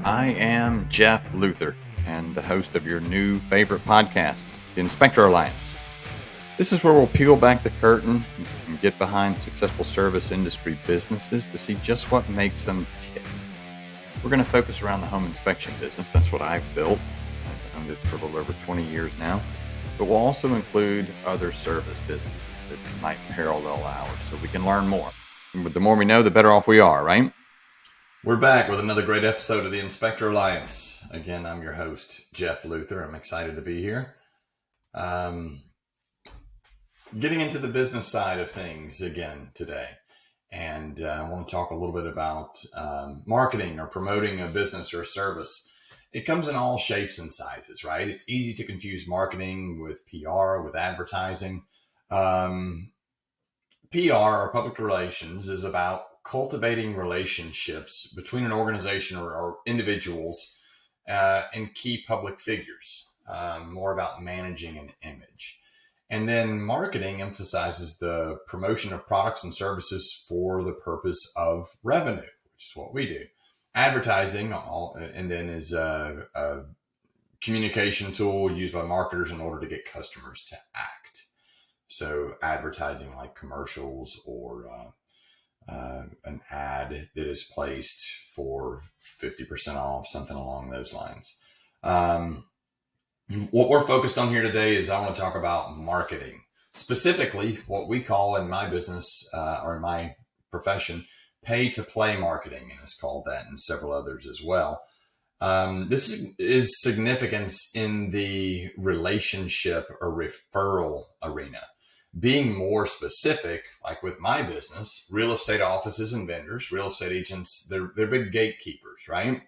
I am Jeff Luther, and the host of your new favorite podcast, the Inspector Alliance. This is where we'll peel back the curtain and get behind successful service industry businesses to see just what makes them tick. We're going to focus around the home inspection business. That's what I've built. I've owned it for a little over 20 years now. But we'll also include other service businesses that might parallel ours so we can learn more. And the more we know, the better off we are, right? We're back with another great episode of the Inspector Alliance. Again, I'm your host, Jeff Luther. I'm excited to be here. Getting into the business side of things again today. And I want to talk a little bit about marketing or promoting a business or a service. It comes in all shapes and sizes, right? It's easy to confuse marketing with PR, with advertising. PR, or public relations, is about cultivating relationships between an organization or individuals and key public figures, more about managing an image. And then marketing emphasizes the promotion of products and services for the purpose of revenue, which is what we do. Advertising, and then is a communication tool used by marketers in order to get customers to act. So advertising like commercials or an ad that is placed for 50% off, something along those lines. What we're focused on here today is I want to talk about marketing, specifically what we call in my business or in my profession, pay to play marketing, and it's called that, and several others as well. This is significance in the relationship or referral arena. Being more specific, like with my business, real estate offices and vendors, real estate agents, they're big gatekeepers, right?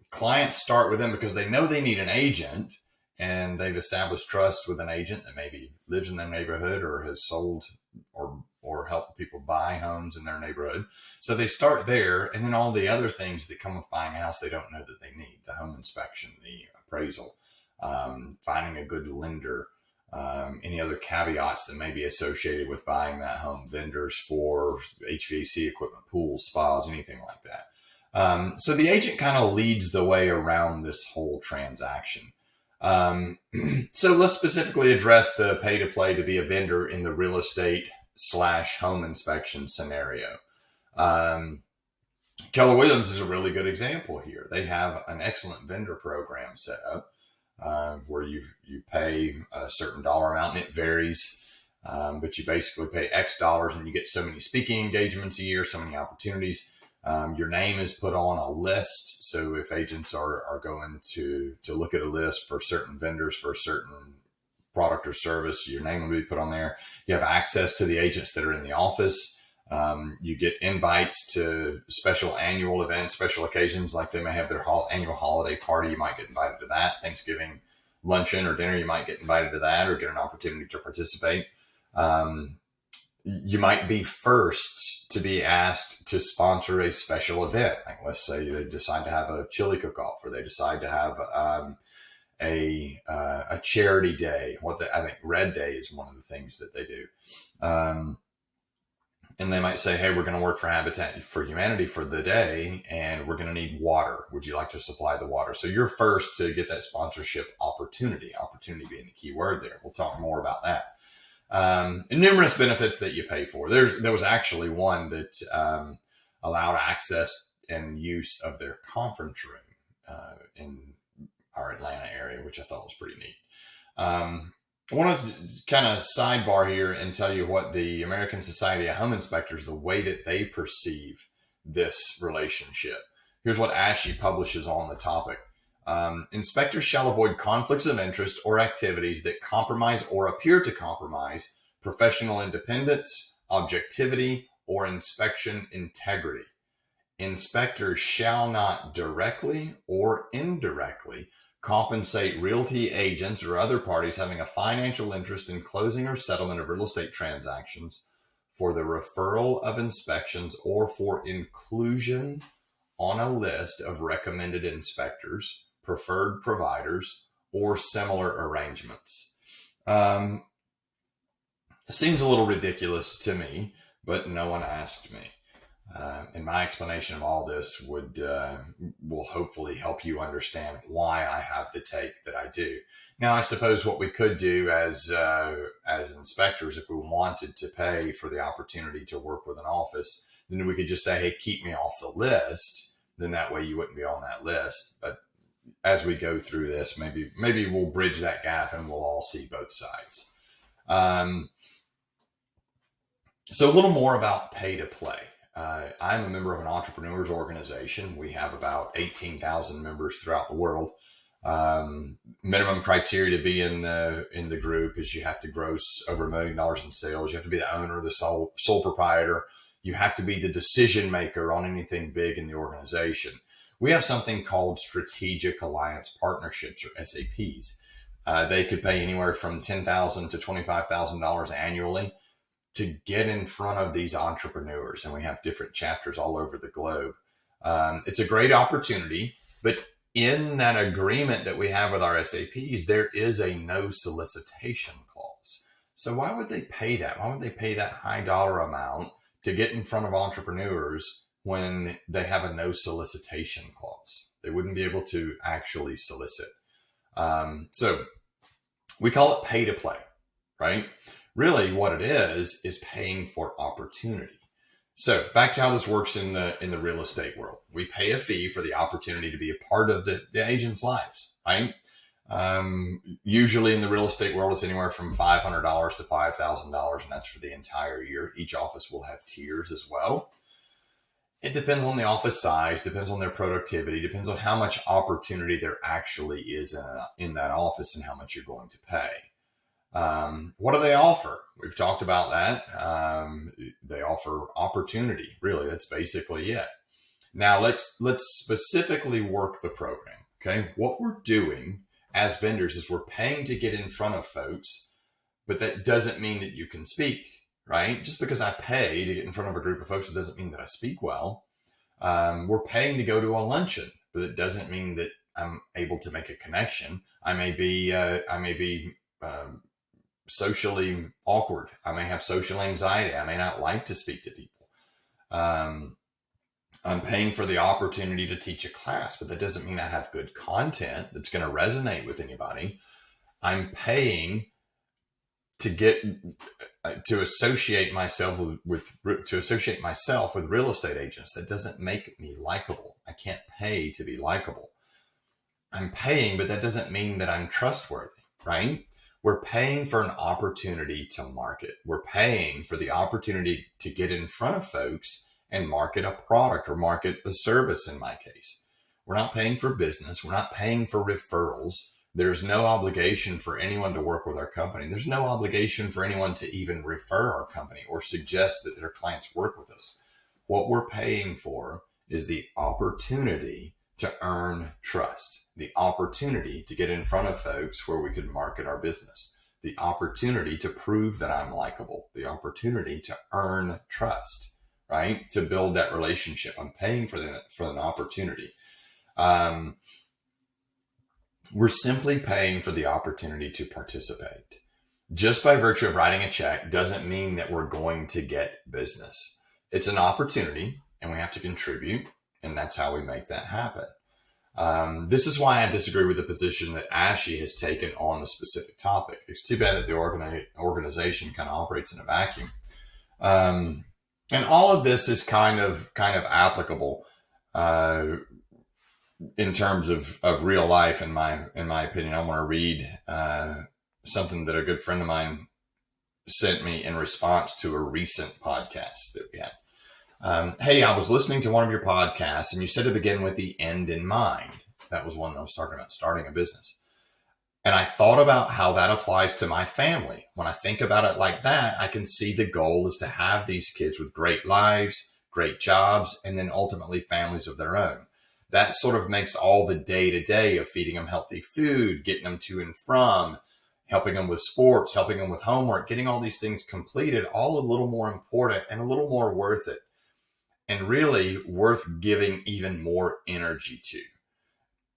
Clients start with them because they know they need an agent, and they've established trust with an agent that maybe lives in their neighborhood or has sold or helped people buy homes in their neighborhood. So they start there, and then all the other things that come with buying a house they don't know that they need: the home inspection, the appraisal, finding a good lender, any other caveats that may be associated with buying that home, vendors for HVAC equipment, pools, spas, anything like that. So the agent kind of leads the way around this whole transaction. So let's specifically address the pay to play to be a vendor in the real estate / home inspection scenario. Keller Williams is a really good example here. They have an excellent vendor program set up where you pay a certain dollar amount, and it varies. But you basically pay X dollars and you get so many speaking engagements a year, so many opportunities. Your name is put on a list. So if agents are going to look at a list for certain vendors for a certain product or service, your name will be put on there. You have access to the agents that are in the office. You get invites to special annual events, special occasions, like they may have their annual holiday party. You might get invited to that. Thanksgiving luncheon or dinner, you might get invited to that or get an opportunity to participate. You might be first to be asked to sponsor a special event. Like, let's say they decide to have a chili cook-off, or they decide to have a charity day. I think Red Day is one of the things that they do. And they might say, hey, we're going to work for Habitat for Humanity for the day, and we're going to need water. Would you like to supply the water? So you're first to get that sponsorship opportunity being the key word there. We'll talk more about that. And numerous benefits that you pay for. There was actually one that allowed access and use of their conference room in our Atlanta area, which I thought was pretty neat. I want to kind of sidebar here and tell you what the American Society of Home Inspectors, the way that they perceive this relationship. Here's what ASHI publishes on the topic. Inspectors shall avoid conflicts of interest or activities that compromise or appear to compromise professional independence, objectivity, or inspection integrity. Inspectors shall not directly or indirectly compensate realty agents or other parties having a financial interest in closing or settlement of real estate transactions for the referral of inspections or for inclusion on a list of recommended inspectors, preferred providers, or similar arrangements. Seems a little ridiculous to me, but no one asked me. And my explanation of all this will hopefully help you understand why I have the take that I do. Now, I suppose what we could do as inspectors, if we wanted to pay for the opportunity to work with an office, then we could just say, "Hey, keep me off the list." Then that way you wouldn't be on that list. But as we go through this, maybe we'll bridge that gap and we'll all see both sides. So a little more about pay to play. I'm a member of an entrepreneurs organization. We have about 18,000 members throughout the world. Minimum criteria to be in the group is you have to gross over $1 million in sales. You have to be the owner, the sole proprietor. You have to be the decision maker on anything big in the organization. We have something called Strategic Alliance Partnerships, or SAPs. They could pay anywhere from $10,000 to $25,000 annually to get in front of these entrepreneurs. And we have different chapters all over the globe. It's a great opportunity, but in that agreement that we have with our SAPs, there is a no solicitation clause. So why would they pay that? Why would they pay that high dollar amount to get in front of entrepreneurs when they have a no solicitation clause? They wouldn't be able to actually solicit. So we call it pay to play, right? Really what it is paying for opportunity. So back to how this works in the real estate world. We pay a fee for the opportunity to be a part of the agent's lives, right? Usually in the real estate world, it's anywhere from $500 to $5,000, and that's for the entire year. Each office will have tiers as well. It depends on the office size, depends on their productivity, depends on how much opportunity there actually is in that office and how much you're going to pay. What do they offer? We've talked about that. They offer opportunity. Really, that's basically it. Now let's specifically work the program. Okay. What we're doing as vendors is we're paying to get in front of folks, but that doesn't mean that you can speak, right? Just because I pay to get in front of a group of folks, it doesn't mean that I speak well. We're paying to go to a luncheon, but it doesn't mean that I'm able to make a connection. I may be socially awkward. I may have social anxiety. I may not like to speak to people. I'm paying for the opportunity to teach a class, but that doesn't mean I have good content that's going to resonate with anybody. I'm paying to get to associate myself with real estate agents. That doesn't make me likable. I can't pay to be likable. I'm paying, but that doesn't mean that I'm trustworthy, right? We're paying for an opportunity to market. We're paying for the opportunity to get in front of folks and market a product or market a service in my case. We're not paying for business. We're not paying for referrals. There's no obligation for anyone to work with our company. There's no obligation for anyone to even refer our company or suggest that their clients work with us. What we're paying for is the opportunity to earn trust, the opportunity to get in front of folks where we could market our business, the opportunity to prove that I'm likable, the opportunity to earn trust, right? To build that relationship. I'm paying for an opportunity. We're simply paying for the opportunity to participate. Just by virtue of writing a check doesn't mean that we're going to get business. It's an opportunity and we have to contribute, and that's how we make that happen. This is why I disagree with the position that ASHI has taken on the specific topic. It's too bad that the organization kind of operates in a vacuum. And all of this is kind of applicable in terms of real life, in my opinion. I want to read something that a good friend of mine sent me in response to a recent podcast that we had. Hey, I was listening to one of your podcasts and you said to begin with the end in mind. That was one I was talking about, starting a business. And I thought about how that applies to my family. When I think about it like that, I can see the goal is to have these kids with great lives, great jobs, and then ultimately families of their own. That sort of makes all the day-to-day of feeding them healthy food, getting them to and from, helping them with sports, helping them with homework, getting all these things completed, all a little more important and a little more worth it. And really worth giving even more energy to.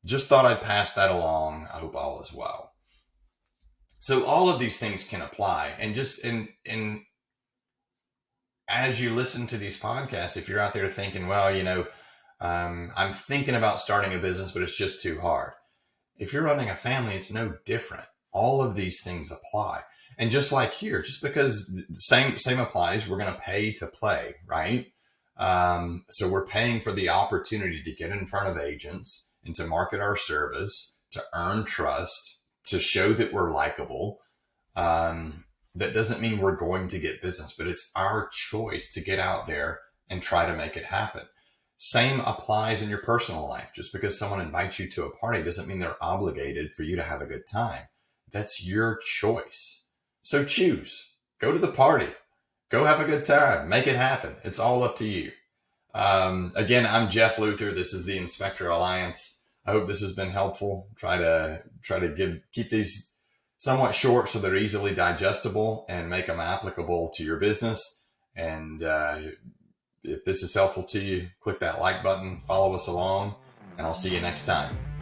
Just thought I'd pass that along. I hope all is well. So all of these things can apply, and just in as you listen to these podcasts, if you're out there thinking, well, I'm thinking about starting a business, but it's just too hard. If you're running a family, it's no different. All of these things apply. And just like here, just because the same applies, we're going to pay to play, right? So we're paying for the opportunity to get in front of agents and to market our service, to earn trust, to show that we're likable. That doesn't mean we're going to get business, but it's our choice to get out there and try to make it happen. Same applies in your personal life. Just because someone invites you to a party doesn't mean they're obligated for you to have a good time. That's your choice. So choose. Go to the party. Go have a good time. Make it happen. It's all up to you. Again, I'm Jeff Luther. This is the Inspector Alliance. I hope this has been helpful. Try to keep these somewhat short so they're easily digestible and make them applicable to your business. And if this is helpful to you, click that like button, follow us along, and I'll see you next time.